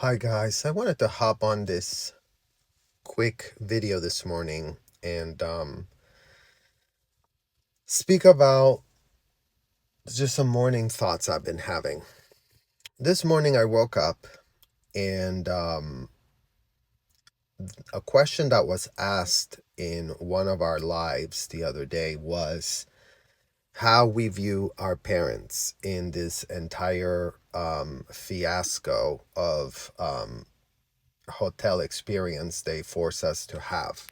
Hi guys, I wanted to hop on this quick video this morning and speak about just some morning thoughts I've been having. This morning I woke up and a question that was asked in one of our lives the other day was how we view our parents in this entire fiasco of hotel experience they force us to have.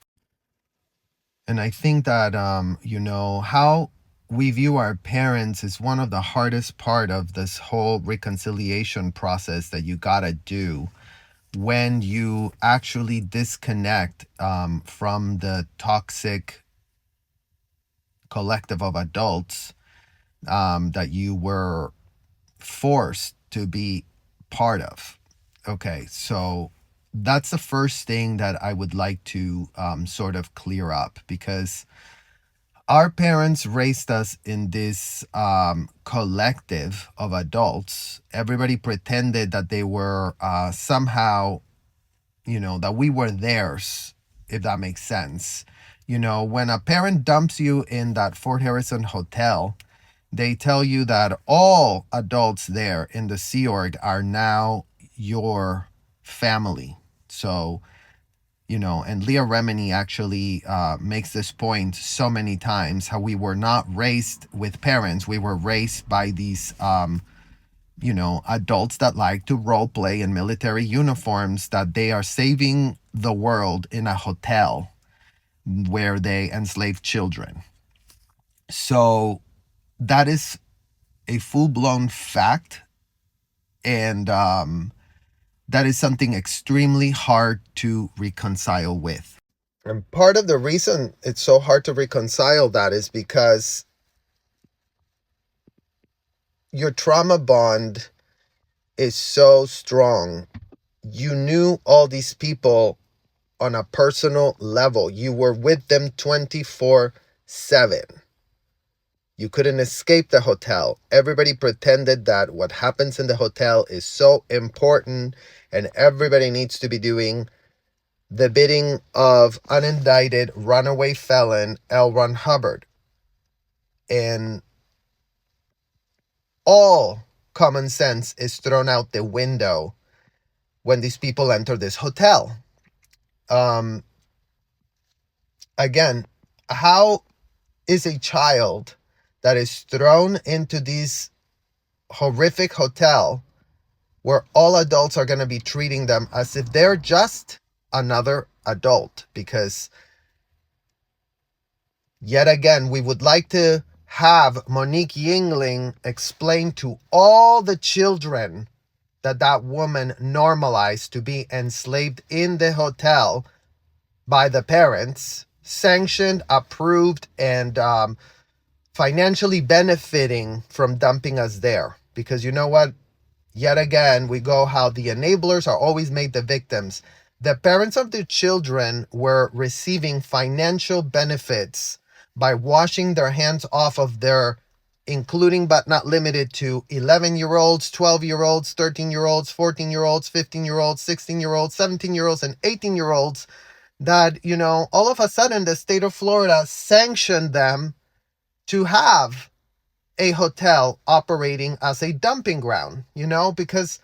And I think that, how we view our parents is one of the hardest part of this whole reconciliation process that you gotta do when you actually disconnect from the toxic collective of adults that you were forced to be part of. Okay, so that's the first thing that I would like to sort of clear up, because our parents raised us in this collective of adults. Everybody pretended that they were somehow, that we were theirs, if that makes sense. When a parent dumps you in that Fort Harrison hotel, they tell you that all adults there in the Sea Org are now your family. So, and Leah Remini actually makes this point so many times, how we were not raised with parents. We were raised by these, adults that like to role play in military uniforms, that they are saving the world in a hotel where they enslave children. So that is a full-blown fact. And that is something extremely hard to reconcile with. And part of the reason it's so hard to reconcile that is because your trauma bond is so strong. You knew all these people on a personal level. You were with them 24/7. You couldn't escape the hotel. Everybody pretended that what happens in the hotel is so important and everybody needs to be doing the bidding of unindicted runaway felon L. Ron Hubbard. And all common sense is thrown out the window when these people enter this hotel. Again, how is a child that is thrown into this horrific hotel where all adults are going to be treating them as if they're just another adult? Because yet again, we would like to have Monique Yingling explain to all the children that woman normalized to be enslaved in the hotel by the parents, sanctioned, approved, and financially benefiting from dumping us there. Because you know what? Yet again, we go how the enablers are always made the victims. The parents of the children were receiving financial benefits by washing their hands off of their, including but not limited to 11-year-olds, 12-year-olds, 13-year-olds, 14-year-olds, 15-year-olds, 16-year-olds, 17-year-olds, and 18-year-olds, that, all of a sudden the state of Florida sanctioned them to have a hotel operating as a dumping ground, because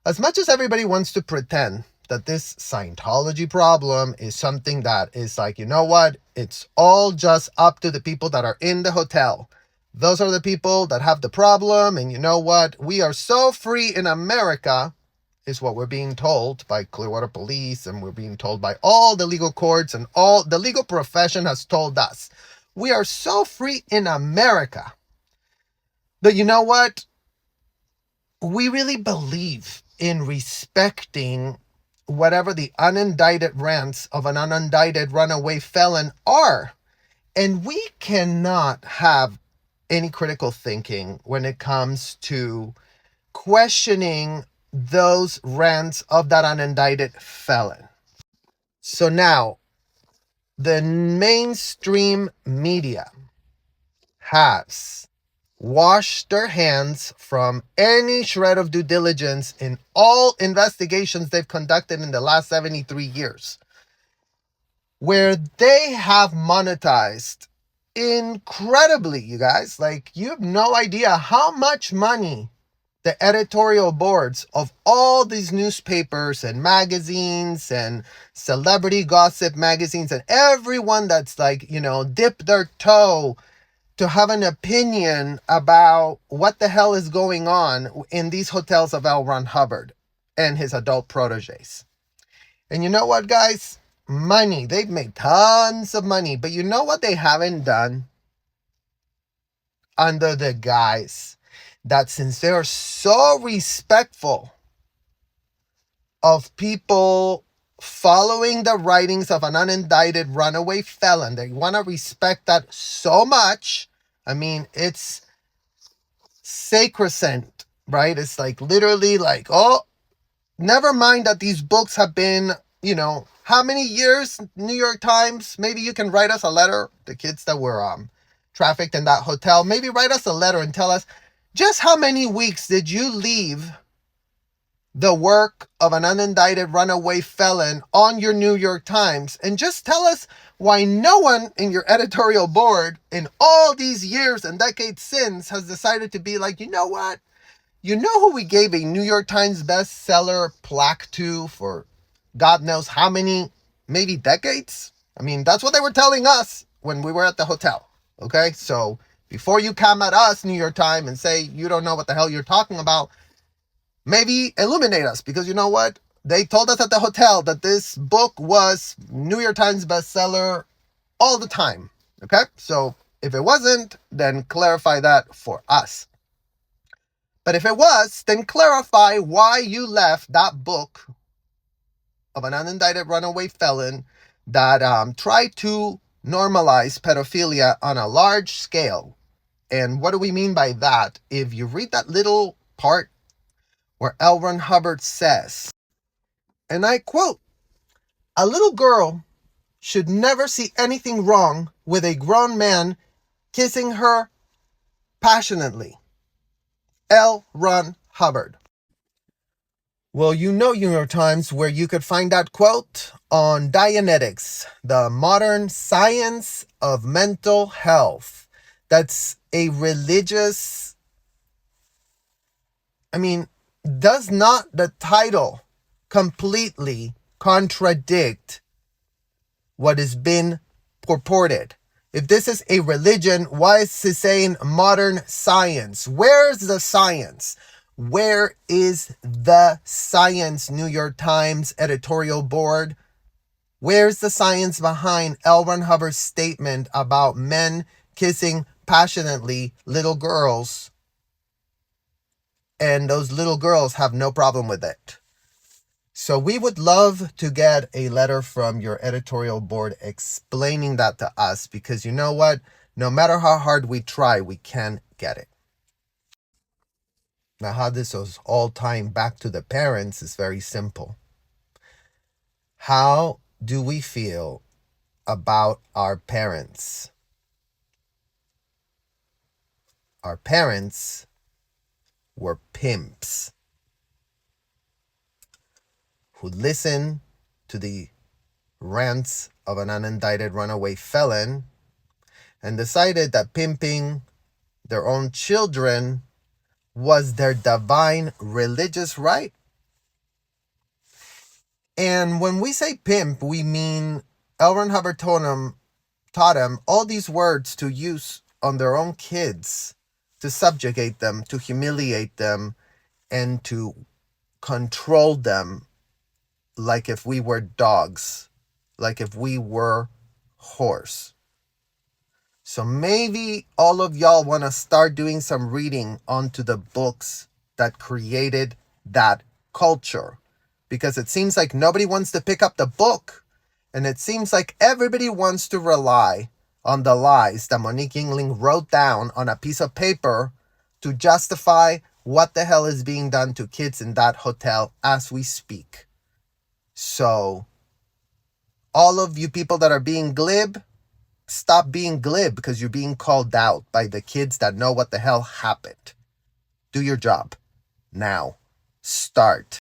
as much as everybody wants to pretend that this Scientology problem is something that is like, it's all just up to the people that are in the hotel. Those are the people that have the problem. And we are so free in America, is what we're being told by Clearwater Police, and we're being told by all the legal courts, and all the legal profession has told us. We are so free in America that we really believe in respecting whatever the unindicted rants of an unindicted runaway felon are. And we cannot have any critical thinking when it comes to questioning those rants of that unindicted felon. So now, the mainstream media has wash their hands from any shred of due diligence in all investigations they've conducted in the last 73 years, where they have monetized incredibly, you guys. Like, you have no idea how much money the editorial boards of all these newspapers and magazines and celebrity gossip magazines and everyone that's like, dip their toe to have an opinion about what the hell is going on in these hotels of L. Ron Hubbard and his adult proteges. And you know what, guys? Money. They've made tons of money. But you know what they haven't done? Under the guise that since they're so respectful of people following the writings of an unindicted runaway felon, they want to respect that so much. I mean, it's sacrosanct, right? It's like literally like, oh, never mind that these books have been, how many years, New York Times? Maybe you can write us a letter. The kids that were trafficked in that hotel, maybe write us a letter and tell us just how many weeks did you leave the work of an unindicted runaway felon on your New York Times, and just tell us why no one in your editorial board in all these years and decades since has decided to be like, you know what? You know who we gave a New York Times bestseller plaque to for God knows how many, maybe decades? I mean, that's what they were telling us when we were at the hotel. Okay, so before you come at us, New York Times, and say you don't know what the hell you're talking about, maybe illuminate us, because you know what? They told us at the hotel that this book was New York Times bestseller all the time. Okay, so if it wasn't, then clarify that for us. But if it was, then clarify why you left that book of an unindicted runaway felon that tried to normalize pedophilia on a large scale. And what do we mean by that? If you read that little part where L. Ron Hubbard says, and I quote, "A little girl should never see anything wrong with a grown man kissing her passionately." L. Ron Hubbard. Well, New York Times, where you could find that quote on Dianetics, the modern science of mental health. That's a religious, does not the title completely contradict what has been purported? If this is a religion, why is it saying modern science? Where's the science? Where is the science, New York Times editorial board? Where's the science behind L. Ron Hubbard's statement about men kissing passionately little girls, and those little girls have no problem with it? So we would love to get a letter from your editorial board explaining that to us, because you know what? No matter how hard we try, we can't get it. Now, how this is all tying back to the parents is very simple. How do we feel about our parents? Our parents were pimps who listened to the rants of an unindicted runaway felon and decided that pimping their own children was their divine religious right. And when we say pimp, we mean L. Ron Hubbard taught them all these words to use on their own kids, to subjugate them, to humiliate them, and to control them like if we were dogs, like if we were horse. So maybe all of y'all want to start doing some reading onto the books that created that culture, because it seems like nobody wants to pick up the book, and it seems like everybody wants to rely on the lies that Monique Yingling wrote down on a piece of paper to justify what the hell is being done to kids in that hotel as we speak. So all of you people that are being glib, Stop being glib because you're being called out by the kids that know what the hell happened. Do your job. Now. Start.